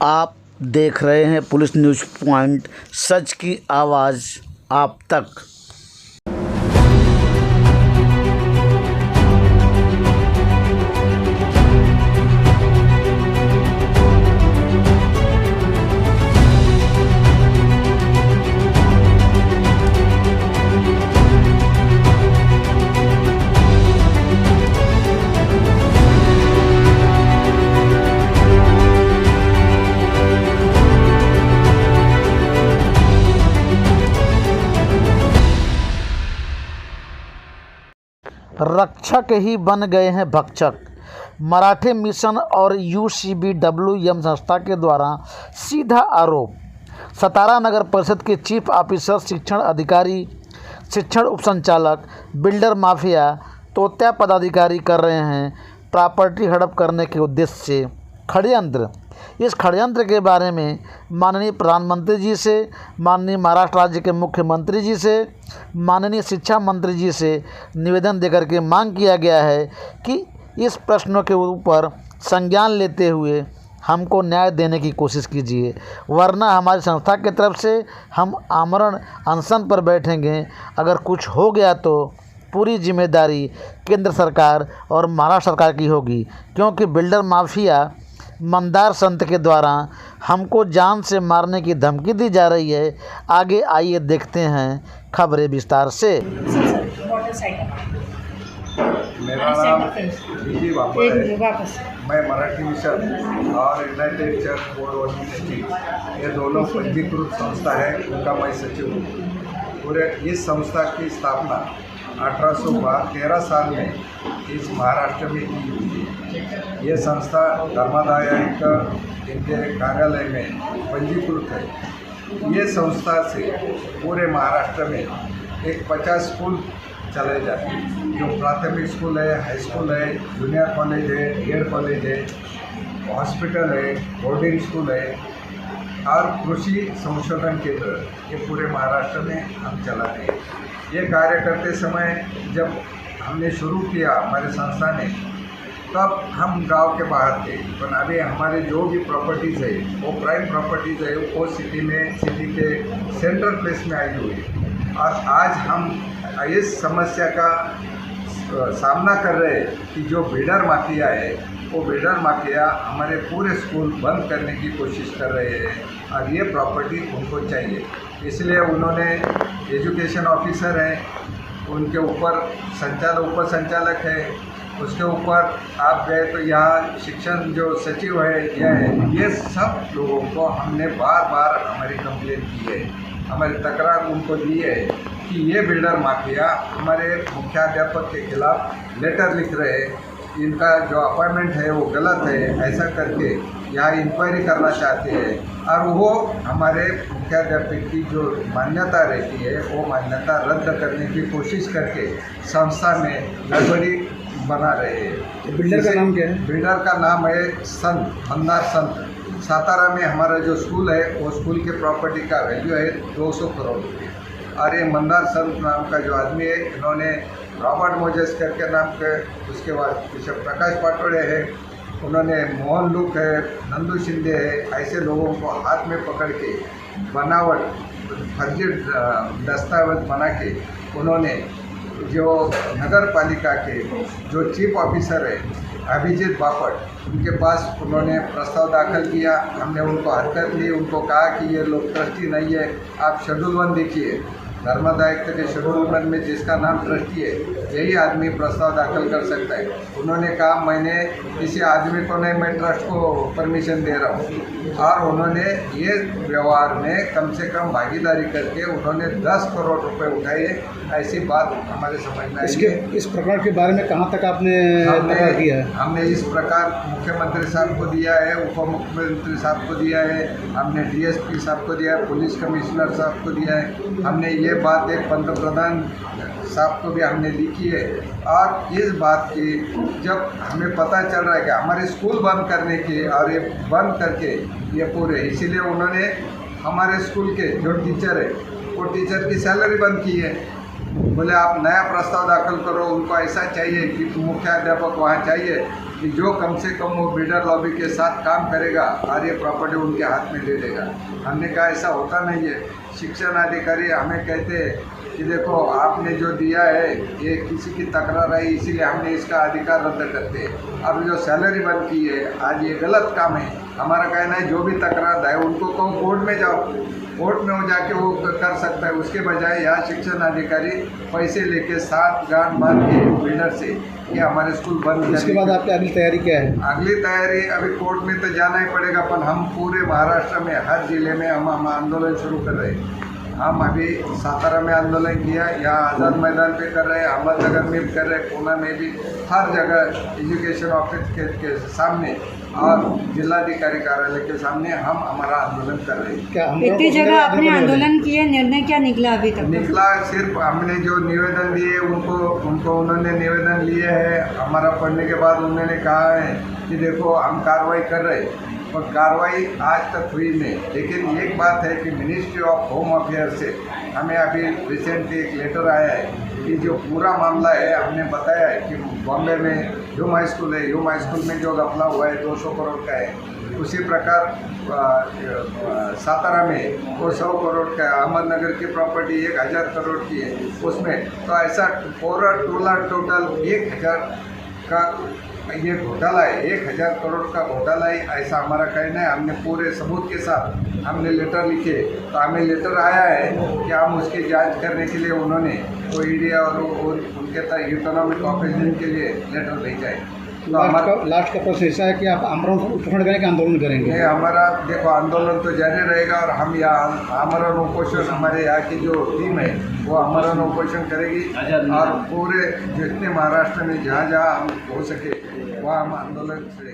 आप देख रहे हैं पुलिस न्यूज़ पॉइंट, सच की आवाज़ आप तक। रक्षक ही बन गए हैं भक्षक। मराठे मिशन और UCBWM संस्था के द्वारा सीधा आरोप। सतारा नगर परिषद के चीफ ऑफिसर, शिक्षण अधिकारी, शिक्षण उपसंचालक, बिल्डर माफिया, तोत्या पदाधिकारी कर रहे हैं प्रॉपर्टी हड़प करने के उद्देश्य से षड्यंत्र। इस षड्यंत्र के बारे में माननीय प्रधानमंत्री जी से, माननीय महाराष्ट्र राज्य के मुख्यमंत्री जी से, माननीय शिक्षा मंत्री जी से निवेदन देकर के मांग किया गया है कि इस प्रश्नों के ऊपर संज्ञान लेते हुए हमको न्याय देने की कोशिश कीजिए, वरना हमारी संस्था की तरफ से हम आमरण अनशन पर बैठेंगे। अगर कुछ हो गया तो पूरी जिम्मेदारी केंद्र सरकार और महाराष्ट्र सरकार की होगी, क्योंकि बिल्डर माफिया मंदार संत के द्वारा हमको जान से मारने की धमकी दी जा रही है। आगे आइए देखते हैं खबरें विस्तार से। मेरा नाम जी वापस है। मैं मराठी मिशन और United church board of ministry, ये दोनों पंजीकृत संस्था है, उनका मैं सचिव हूँ। पूरे इस संस्था की स्थापना 1813 साल में इस महाराष्ट्र में की हुई है। ये संस्था धर्मादाय इनके कार्यालय में पंजीकृत है। ये संस्था से पूरे महाराष्ट्र में एक 50 स्कूल चलाए जाते हैं, जो प्राथमिक स्कूल है, हाई स्कूल है, जूनियर कॉलेज है, डिग्री कॉलेज है, हॉस्पिटल है, बोर्डिंग स्कूल है और कृषि संशोधन केंद्र, ये पूरे महाराष्ट्र में हम चलाते हैं। ये कार्य करते समय जब हमने शुरू किया हमारे संस्था ने, तब हम गांव के बाहर थे, पर अभी हमारे जो भी प्रॉपर्टीज़ है वो प्राइम प्रॉपर्टीज़ है, वो सिटी के सेंट्रल प्लेस में आई हुई है। और आज हम इस समस्या का सामना कर रहे हैं कि जो बिल्डर माफिया है, वो बिल्डर माफिया हमारे पूरे स्कूल बंद करने की कोशिश कर रहे हैं और ये प्रॉपर्टी उनको चाहिए। इसलिए उन्होंने एजुकेशन ऑफिसर हैं, उनके ऊपर उप संचालक है, उसके ऊपर आप गए तो यहाँ शिक्षण जो सचिव है, ये सब लोगों को हमने बार बार हमारी कंप्लेंट की है, हमारी तकरार उनको दी है कि ये बिल्डर माफिया हमारे मुख्याध्यापक के खिलाफ लेटर लिख रहे हैं, इनका जो अपॉइंटमेंट है वो गलत है, ऐसा करके यहाँ इंक्वायरी करना चाहते हैं और वो हमारे मुख्याध्यापक की जो मान्यता रहती है वो मान्यता रद्द करने की कोशिश करके संस्था में गड़बड़ी बना रहे हैं। बिल्डर का नाम क्या है? बिल्डर का नाम है मंदार संत। सातारा में हमारा जो स्कूल है, वो स्कूल के प्रॉपर्टी का वैल्यू है 200 करोड़ रुपये। और ये मंदार संत नाम का जो आदमी है, इन्होंने रॉबर्ट मोजेस करके नाम के, उसके बाद बिशप प्रकाश पाटोड़े है, उन्होंने मोहन लुक है, नंदू शिंदे है, ऐसे लोगों को हाथ में पकड़ के बनावट फर्जी दस्तावेज बना के उन्होंने जो नगर पालिका के जो चीफ ऑफिसर है अभिजीत बापट, उनके पास उन्होंने प्रस्ताव दाखिल किया। हमने उनको हरकत ली, उनको कहा कि ये लोग ट्रस्टी नहीं है, आप शेड्यूल 1 देखिए, धर्मादायित्व के शेड्यूल 1 में जिसका नाम ट्रस्टी है, यही आदमी प्रस्ताव दाखिल कर सकता है। उन्होंने कहा मैंने किसी आदमी को नहीं, मैं ट्रस्ट को परमिशन दे रहा हूँ। और उन्होंने ये व्यवहार में कम से कम भागीदारी करके उन्होंने 10 करोड़ रुपए उठाए। ऐसी बात हमारे समझ में आई है। इस प्रकरण के बारे में कहाँ तक आपने तकरार किया है? हमने इस प्रकार मुख्यमंत्री साहब को दिया है, उप मुख्यमंत्री साहब को दिया है, हमने DSP साहब को दिया है, पुलिस कमिश्नर साहब को दिया है। हमने ये बात एक पंतप्रधान साहब को भी हमने लिखी है। और इस बात की जब हमें पता चल रहा है कि हमारे स्कूल बंद करने की और ये बंद करके ये पूरे, इसीलिए उन्होंने हमारे स्कूल के जो टीचर है वो टीचर की सैलरी बंद की है। बोले आप नया प्रस्ताव दाखिल करो, उनको ऐसा चाहिए कि मुख्याध्यापक वहाँ चाहिए, कि जो कम से कम वो बिल्डर लॉबी के साथ काम करेगा और ये प्रॉपर्टी उनके हाथ में दे देगा। हमने कहा ऐसा होता नहीं है। शिक्षण अधिकारी हमें कहते हैं कि देखो आपने जो दिया है ये किसी की तकरार आई इसीलिए हमने इसका अधिकार रद्द करते हैं। अब जो सैलरी बंद की है आज ये गलत काम है। हमारा कहना है जो भी तकरार है उनको कहो कोर्ट में जाओ, कोर्ट में वो जाके वो कर सकता है। उसके बजाय यहाँ शिक्षण अधिकारी पैसे लेके 7 गांठ बांध के बिल्डर से कि हमारे स्कूल बंद कर। इसके बाद आपकी अगली तैयारी क्या है? अगली तैयारी अभी कोर्ट में तो जाना ही पड़ेगा, पर हम पूरे महाराष्ट्र में हर जिले में हम आंदोलन शुरू कर रहे हैं। हम अभी सातारा में आंदोलन किया, यहाँ आज़ाद मैदान पे कर रहे हैं, अहमदनगर में भी कर रहे हैं, पूना में भी, हर जगह एजुकेशन ऑफिस के सामने और जिलाधिकारी कार्यालय के सामने हम हमारा आंदोलन कर रहे हैं। क्या इतनी जगह आपने आंदोलन किया, निर्णय क्या निकला अभी तक? निकला सिर्फ हमने जो निवेदन दिए उनको उन्होंने निवेदन लिए है। हमारा पढ़ने के बाद उन्होंने कहा है कि देखो हम कार्रवाई कर रहे हैं, और कार्रवाई आज तक हुई नहीं। लेकिन एक बात है कि मिनिस्ट्री ऑफ होम अफेयर से हमें अभी रिसेंटली एक लेटर आया है कि जो पूरा मामला है हमने बताया है कि बॉम्बे में ह्यूम हाई स्कूल है, ह्यूम हाई स्कूल में जो घपला हुआ है 200 करोड़ का है, उसी प्रकार सातारा में वो 100 करोड़ का है, अहमदनगर की प्रॉपर्टी 1000 करोड़ की है उसमें। तो ऐसा पूरा टोटल 1000 का ये घोटाला है, 1000 करोड़ का घोटाला है, ऐसा हमारा कहना है। हमने पूरे सबूत के साथ हमने लेटर लिखे, तो हमें लेटर आया है कि हम उसकी जांच करने के लिए उन्होंने वो ईडी और उनके तक इकोनॉमिक ऑपरेशन के लिए लेटर भेजा है। तो हमारा लास्ट का प्रश्न ऐसा है कि आप आमरण उपोषण करेंगे, आंदोलन करेंगे? ये हमारा देखो आंदोलन तो जारी रहेगा, और हम यहाँ आमरण उपोषण हमारे यहाँ की जो टीम है वो आमरण उपोषण करेगी, और पूरे जितने महाराष्ट्र में जहाँ जहाँ हम हो सके वहाँ हम आंदोलन से